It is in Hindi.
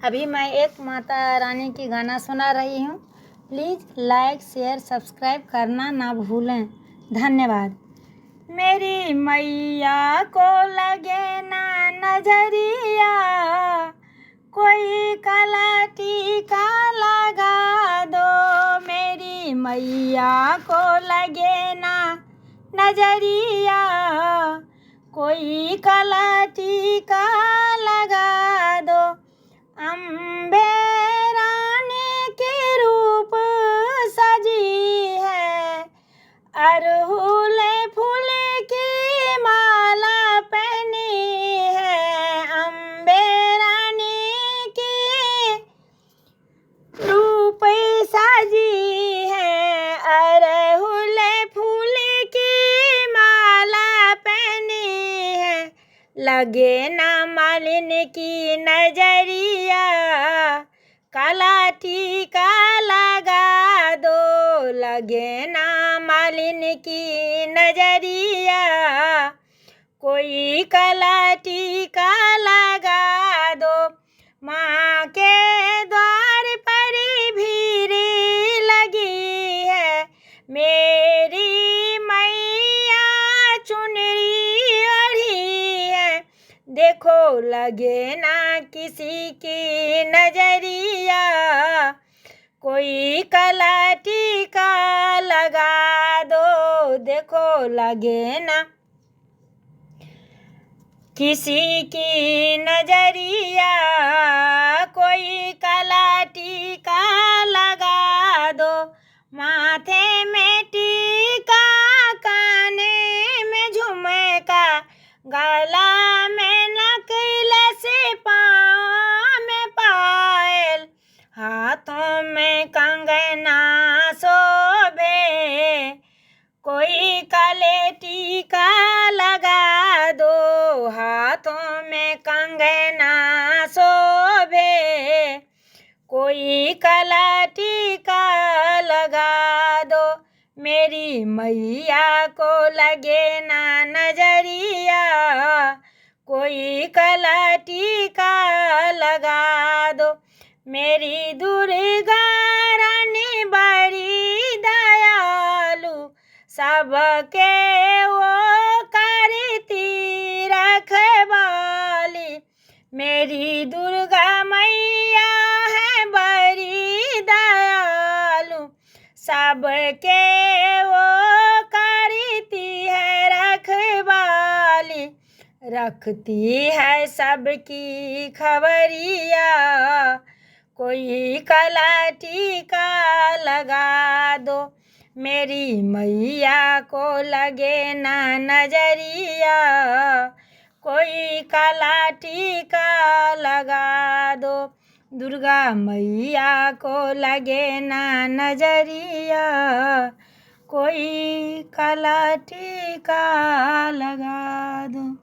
अभी मैं एक माता रानी की गाना सुना रही हूँ। प्लीज़ लाइक शेयर सब्सक्राइब करना ना भूलें। धन्यवाद। मेरी मैया को लगे ना नजरिया, कोई काला टीका लगा दो। मेरी मैया को लगे ना नजरिया, कोई काला टीका लगा दो। अम्बे रानी के रूप सजी है, अरहुल फूल की माला पहनी है। अम्बे रानी के रूप सजी है, अरहुल फूल की माला पहनी है। लगे ना मालिन की नजरिया, काला टीका लगा दो। लगे ना मालिन की नजरिया, कोई काला टीका लगा दो। माँ के द्वार पर भीड़ लगी है, मेरी मैया चुनरी ओढ़ी है। देखो लगे ना किसी की नजरिया, कोई काला टीका लगा दो। देखो लगे ना किसी की नजरिया, कोई काला टीका लगा दो। माथे में टीका, काने में झुमका, गला में नेकलेस, पाँव में पायल, हाथों में कंगना शोभे। कोई काले टीका लगा दो, हाथों में कंगना शोभे। कोई काला टीका लगा दो। मेरी मैया को लगे ना नजरिया, कोई काला टीका लगा दो। मेरी दुर्गा रानी बड़ी दयालु, सबके वो करती रखवाली। मेरी दुर्गा मैया है बड़ी दयालु, सबके वो करती है रखवाली। रखती है सबकी खबरिया, कोई काला टीका लगा दो। मेरी मैया को लगे ना नजरिया, कोई काला टीका लगा दो। दुर्गा मैया को लगे ना नजरिया, कोई काला टीका लगा दो।